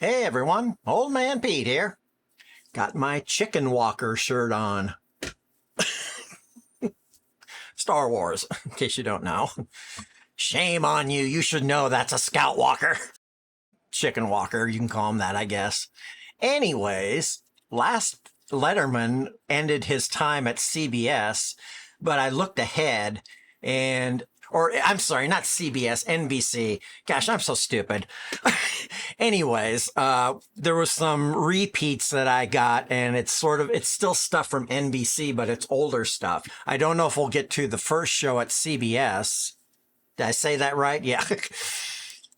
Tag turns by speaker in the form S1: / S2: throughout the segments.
S1: Hey everyone, Old Man Pete here. Got my Chicken Walker shirt on. Star Wars, in case you don't know. Shame on you, you should know that's a Scout Walker. Chicken Walker, you can call him that, I guess. Anyways, last Letterman ended his time at CBS, but I looked ahead or I'm sorry, not CBS, NBC. Gosh, I'm so stupid. Anyways, there was some repeats that I got, and it's still stuff from NBC, but it's older stuff. I don't know if we'll get to the first show at CBS. Did I say that right? Yeah.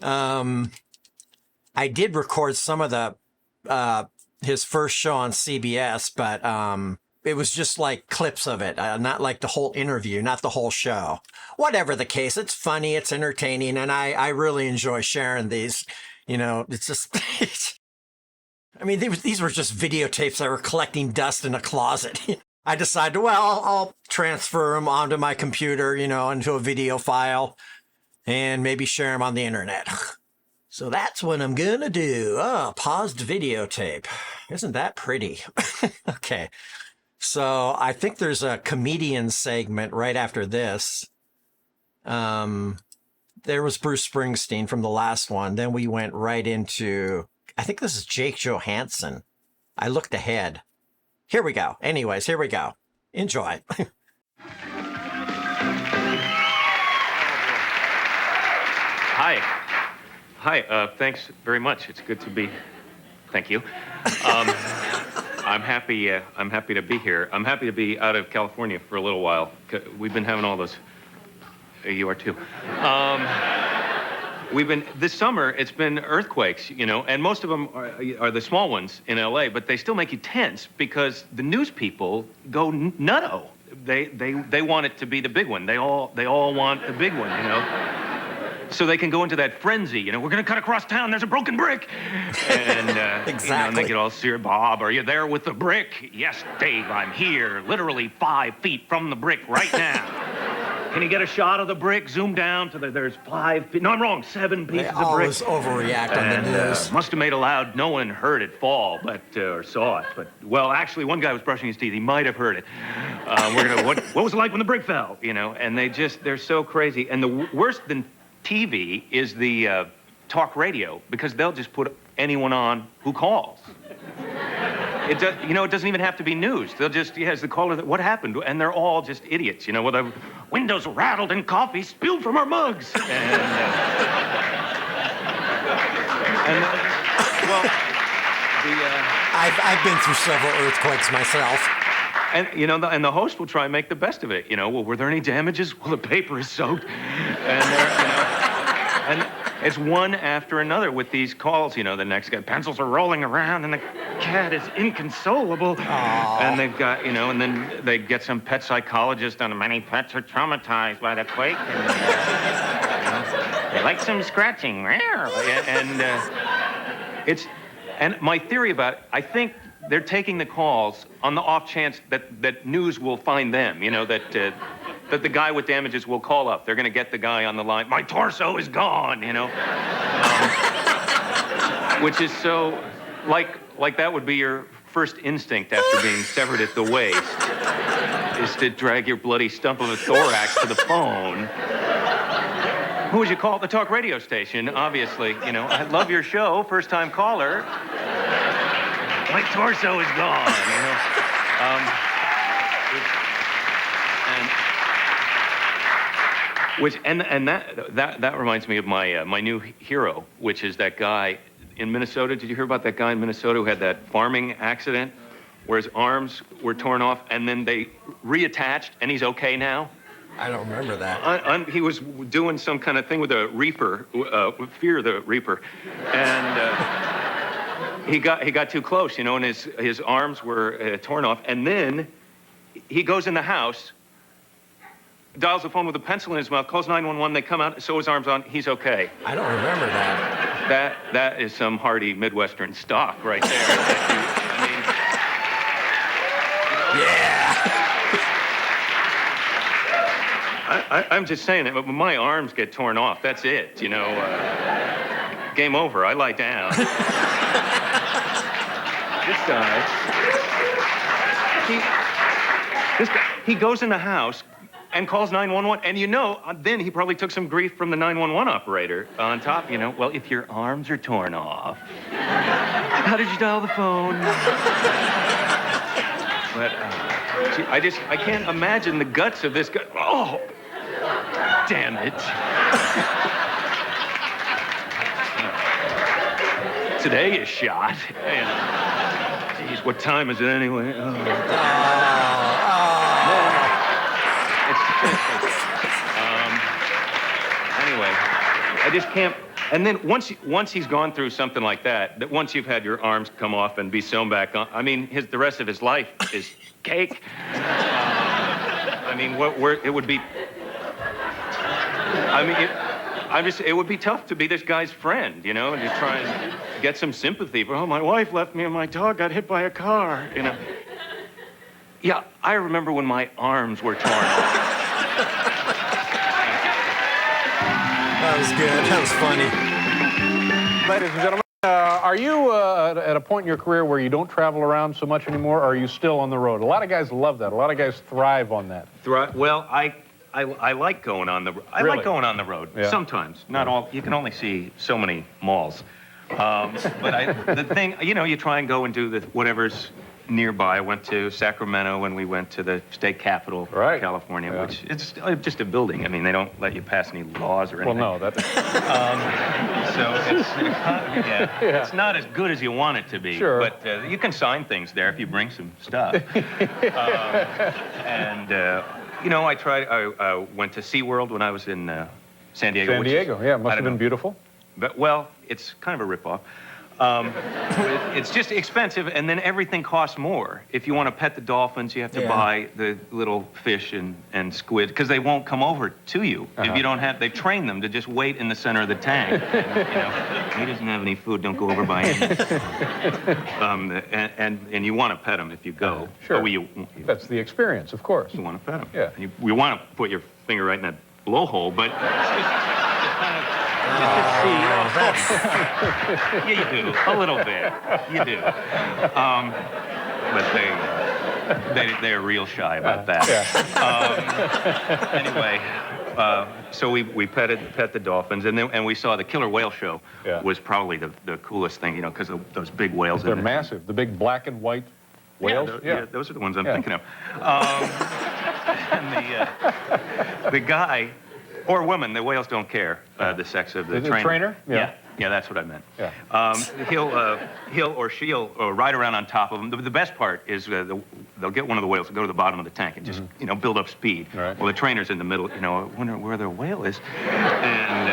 S1: I did record some of his first show on CBS, but it was just like clips of it, not like the whole interview, not the whole show. Whatever the case, it's funny, it's entertaining, and I really enjoy sharing these. You know, it's just, I mean, these were just videotapes that were collecting dust in a closet. I decided, well, I'll transfer them onto my computer, into a video file, and maybe share them on the internet. So that's what I'm gonna do. Oh, paused videotape. Isn't that pretty? Okay. So I think there's a comedian segment right after this. There was Bruce Springsteen from the last one. Then we went right into, I think this is Jake Johansson. I looked ahead. Here we go. Anyways, here we go. Enjoy.
S2: Hi. Hi. Thanks very much. It's good to be. Thank you. I'm happy. I'm happy to be here. I'm happy to be out of California for a little while. We've been having all those. You are too. This summer, it's been earthquakes, and most of them are the small ones in LA, but they still make you tense because the news people go nutto. They want it to be the big one. They all want the big one, So they can go into that frenzy, we're gonna cut across town, there's a broken brick. And,
S1: exactly.
S2: And they get all serious. Bob, are you there with the brick? Yes, Dave, I'm here, literally 5 feet from the brick right now. Can you get a shot of the brick? Zoom down to there's 5 feet. No, I'm wrong. 7 pieces of brick. They always
S1: overreact on the news.
S2: Must have made a loud. No one heard it fall, or saw it. But well, actually, one guy was brushing his teeth. He might have heard it. What was it like when the brick fell? And they're so crazy. And the worse than TV is the talk radio, because they'll just put anyone on who calls. It doesn't even have to be news. They'll just, as the caller, what happened? And they're all just idiots, well, the windows rattled and coffee spilled from our mugs.
S1: I've been through several earthquakes myself.
S2: And, and the host will try and make the best of it. Well, were there any damages? Well, the paper is soaked. And it's one after another with these calls, the next guy, pencils are rolling around and the cat is inconsolable.
S1: Aww.
S2: And they've got, and then they get some pet psychologist on many pets are traumatized by the quake. And, they like some scratching. And my theory about it, I think they're taking the calls on the off chance that news will find them, that the guy with damages will call up. They're going to get the guy on the line. My torso is gone, which is so, like that would be your first instinct after being severed at the waist, is to drag your bloody stump of a thorax to the phone. Who would you call at the talk radio station? Obviously, I love your show, first-time caller. My torso is gone, And that reminds me of my new hero, which is that guy in Minnesota. Did you hear about that guy in Minnesota who had that farming accident where his arms were torn off and then they reattached and he's okay now?
S1: I don't remember that.
S2: He was doing some kind of thing with a reaper, Fear the Reaper, and he got too close, and his arms were torn off, and then he goes in the house, dials the phone with a pencil in his mouth, calls 911, they come out, sew his arms on, he's okay.
S1: I don't remember that.
S2: That is some hardy Midwestern stock right there.
S1: Yeah.
S2: I'm just saying that when my arms get torn off, that's it, Game over, I lie down. This guy, he goes in the house and calls 911, and you know, then he probably took some grief from the 911 operator on top, you know. Well, if your arms are torn off, how did you dial the phone? But I can't imagine the guts of this guy. Oh, damn it. Today is shot. And, geez, what time is it anyway? Oh. Anyway, I just can't. And then once he's gone through something like that once you've had your arms come off and be sewn back on, I mean, the rest of his life is cake. I mean, it would be. I mean, it would be tough to be this guy's friend, you know, and to try and get some sympathy for, oh, my wife left me and my dog got hit by a car, you know. Yeah, I remember when my arms were torn off.
S1: That was good. That was funny.
S3: Ladies and gentlemen, are you at a point in your career where you don't travel around so much anymore, or are you still on the road? A lot of guys love that. A lot of guys thrive on that.
S2: Well, I like going on the road. I like going on the road sometimes. Not all. You can only see so many malls. But the thing, you know, you try and go and do whatever's nearby. I went to Sacramento when we went to the state capitol, California, which it's just a building. I mean, they don't let you pass any laws or anything.
S3: Well, no, that.
S2: So it's not as good as you want it to be.
S3: Sure.
S2: But you can sign things there if you bring some stuff. You know, I went to SeaWorld when I was in San Diego.
S3: San Diego, yeah, must have been beautiful.
S2: But, well, it's kind of a ripoff. It's just expensive, and then everything costs more. If you want to pet the dolphins, you have to buy the little fish and squid, because they won't come over to you if you don't have. They've trained them to just wait in the center of the tank. And, you know, he doesn't have any food. Don't go over by him. And you want to pet him if you go.
S3: Sure.
S2: Oh,
S3: That's the experience, of course.
S2: You want to pet him.
S3: Yeah.
S2: You want to put your finger right in that blowhole, but it's kind of. Yeah, you do. A little bit. You do. But they're real shy about that. Anyway, so we pet the dolphins, and we saw the killer whale show. Was probably the coolest thing, you know, because of those big whales.
S3: They're massive. The big black and white whales.
S2: Those are the ones I'm thinking of. And the guy. Or woman, the whales don't care the sex of the trainer.
S3: The trainer?
S2: Yeah, that's what I meant.
S3: Yeah.
S2: He'll or she'll ride around on top of them. The best part is they'll get one of the whales to go to the bottom of the tank and just you know, build up speed.
S3: Right.
S2: Well, the trainer's in the middle. You know, I wonder where the whale is, and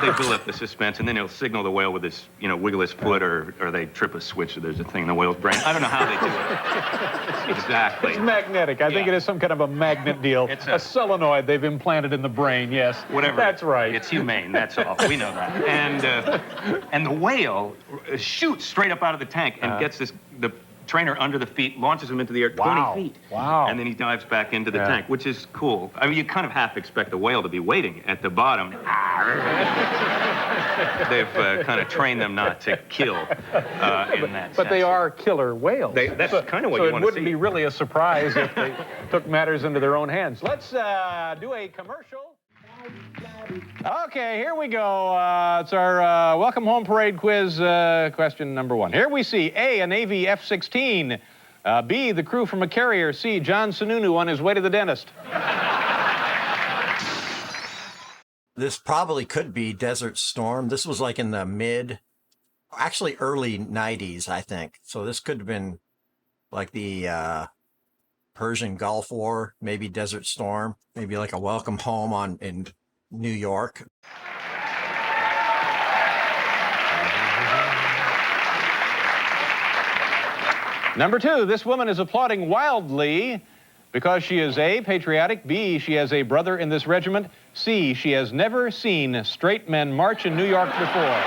S2: they build up the suspense, and then he'll signal the whale with his, you know, wiggle his foot, or they trip a switch. So there's a thing in the whale's brain. I don't know how they do it. Exactly.
S3: It's magnetic. I think it is some kind of a magnet deal. It's a solenoid they've implanted in the brain. Yes.
S2: Whatever.
S3: That's right.
S2: It's humane. That's all. We know that. And the whale shoots straight up out of the tank and gets the trainer under the feet, launches him into the air 20 feet.
S3: Wow.
S2: And then he dives back into the tank, which is cool. I mean, you kind of half expect the whale to be waiting at the bottom. They've kind of trained them not to kill in that
S3: But they are killer whales.
S2: That's kind of what you want to see.
S3: So it wouldn't be really a surprise if they took matters into their own hands. Let's do a commercial. Okay, here we go. It's our welcome home parade quiz question number 1. Here we see A, a Navy F-16. B, the crew from a carrier. C, John Sununu on his way to the dentist.
S1: This probably could be Desert Storm. This was like in the actually early 90s, I think. So this could have been like the Persian Gulf War, maybe Desert Storm, maybe like a welcome home in New York.
S3: Number 2, this woman is applauding wildly because she is A, patriotic, B, she has a brother in this regiment, C, she has never seen straight men march in New York before.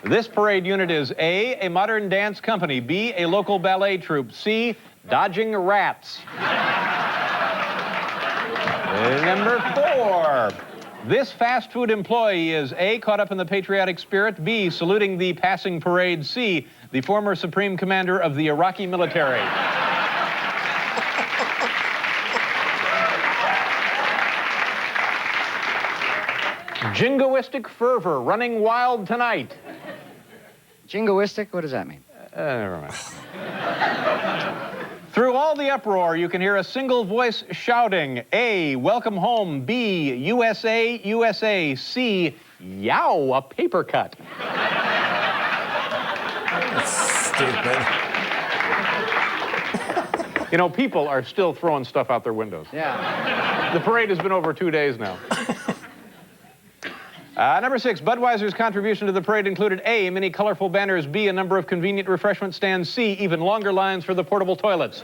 S3: This parade unit is A, modern dance company, B, a local ballet troupe, C, dodging rats. Number 4. more. This fast food employee is A, caught up in the patriotic spirit, B, saluting the passing parade, C, the former supreme commander of the Iraqi military. Jingoistic fervor running wild tonight.
S4: Jingoistic? What does that mean?
S3: Never mind. Through all the uproar, you can hear a single voice shouting, A, welcome home, B, USA, USA, C, yow, a paper cut.
S1: That's stupid.
S3: You know, people are still throwing stuff out their windows.
S4: Yeah.
S3: The parade has been over 2 days now. Number 6, Budweiser's contribution to the parade included A, many colorful banners, B, a number of convenient refreshment stands, C, even longer lines for the portable toilets.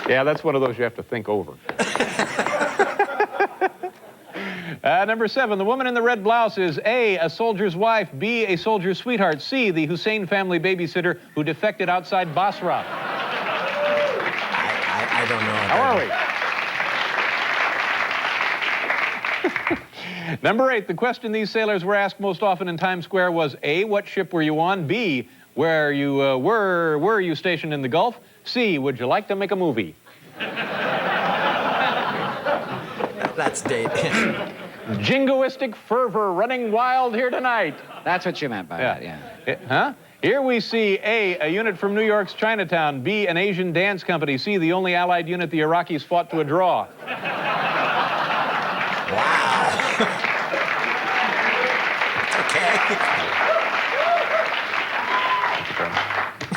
S3: Yeah, that's one of those you have to think over. Number 7, the woman in the red blouse is A, a soldier's wife, B, a soldier's sweetheart, C, the Hussein family babysitter who defected outside Basra.
S1: I don't know.
S3: How are we? Number 8, the question these sailors were asked most often in Times Square was A, what ship were you on? B, where you were you stationed in the Gulf? C, would you like to make a movie?
S1: That's dated.
S3: Jingoistic fervor running wild here tonight.
S4: That's what you meant by that, yeah.
S3: Huh? Here we see A, unit from New York's Chinatown, B, an Asian dance company, C, the only Allied unit the Iraqis fought to a draw.
S1: Wow. Okay.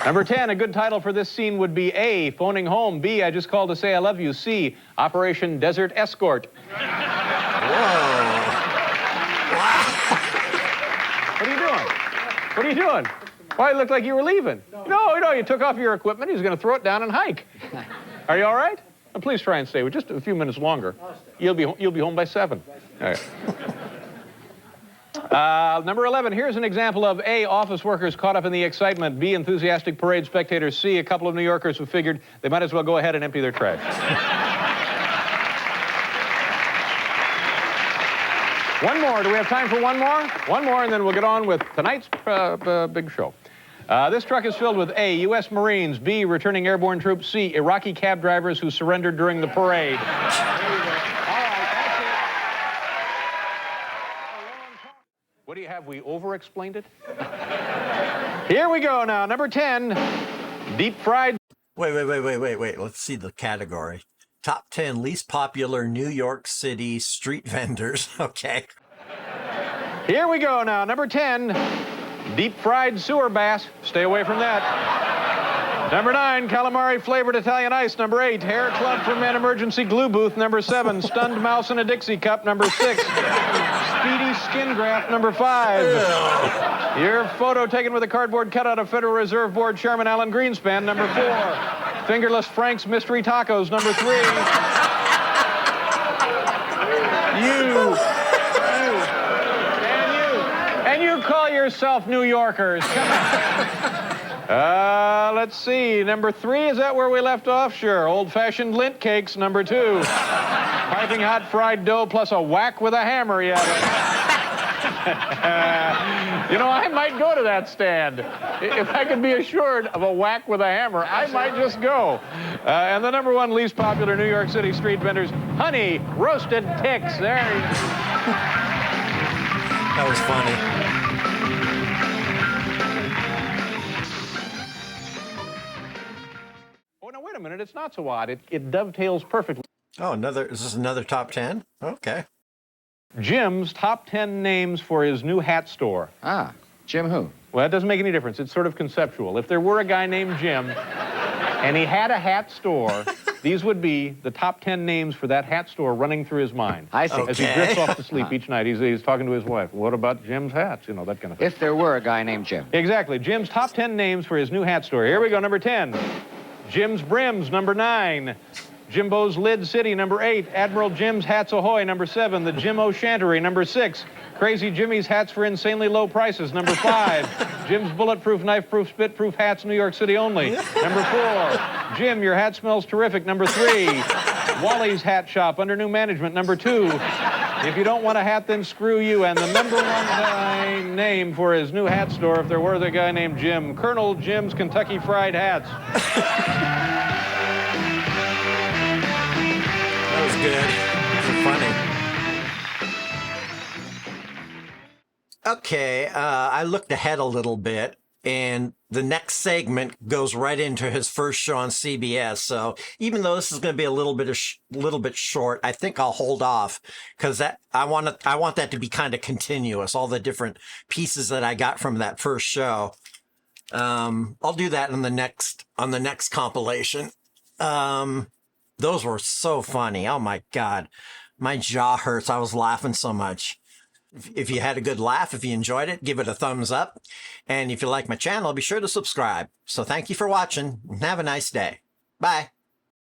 S3: Number 10, a good title for this scene would be A, phoning home, B, I just called to say I love you, C, Operation Desert Escort.
S1: Whoa. Wow.
S3: What are you doing? What are you doing? Why, it looked like you were leaving. No, you took off your equipment. He's going to throw it down and hike. Are you all right? Well, please try and stay with just a few minutes longer. You'll be home by 7. All right. Number 11, here's an example of A, office workers caught up in the excitement, B, enthusiastic parade spectators, C, a couple of New Yorkers who figured they might as well go ahead and empty their trash. One more. Do we have time for one more? One more, and then we'll get on with tonight's big show. This truck is filled with A, U.S. Marines, B, returning airborne troops, C, Iraqi cab drivers who surrendered during the parade. What do you have? We over-explained it? Here we go now. Number 10, deep fried.
S1: Wait. Let's see the category. Top 10 least popular New York City street vendors. Okay.
S3: Here we go now. Number 10, deep fried sewer bass. Stay away from that. Number 9, calamari flavored Italian ice. Number 8, hair club for men emergency glue booth. Number 7, stunned mouse in a Dixie cup. Number 6, speedy skin graft. Number 5, your photo taken with a cardboard cutout of Federal Reserve Board Chairman Alan Greenspan. Number 4, fingerless Frank's mystery tacos. Number 3, and you call yourself New Yorkers. Come on. Let's see. Number 3, is that where we left off? Sure. Old-fashioned lint cakes. Number 2, piping hot fried dough plus a whack with a hammer. Yeah. I might go to that stand. If I could be assured of a whack with a hammer, I might just go. And the number 1 least popular New York City street vendors, honey roasted ticks. There you go.
S1: That was funny.
S3: Oh, no, wait a minute. It's not so odd. It dovetails perfectly.
S1: Oh, is this another top 10? Okay.
S3: Jim's top 10 names for his new hat store.
S4: Ah, Jim who?
S3: Well, that doesn't make any difference. It's sort of conceptual. If there were a guy named Jim and he had a hat store, these would be the top 10 names for that hat store running through his mind.
S4: I see.
S1: Okay.
S3: As he drifts off to sleep each night, he's talking to his wife. What about Jim's hats? That kind of thing.
S4: If there were a guy named Jim.
S3: Exactly. Jim's top 10 names for his new hat store. Here we go. Number 10, Jim's Brims. Number 9, Jimbo's Lid City, number 8. Admiral Jim's Hats Ahoy, number 7. The Jim O'Shantery, number 6. Crazy Jimmy's Hats for Insanely Low Prices, number 5. Jim's Bulletproof, Knife-Proof, Spit-Proof Hats, New York City only, number 4. Jim, your hat smells terrific, number 3. Wally's Hat Shop, under new management, number 2. If you don't want a hat, then screw you. And the number 1 guy name for his new hat store, if there were the guy named Jim, Colonel Jim's Kentucky Fried Hats.
S1: That was good. Funny. Okay, I looked ahead a little bit, and the next segment goes right into his first show on CBS. So even though this is going to be a little bit short, I think I'll hold off because I want that to be kind of continuous. All the different pieces that I got from that first show. I'll do that on the next compilation. Those were so funny. Oh my God, my jaw hurts. I was laughing so much. If you had a good laugh, if you enjoyed it, give it a thumbs up. And if you like my channel, be sure to subscribe. So thank you for watching and have a nice day. Bye.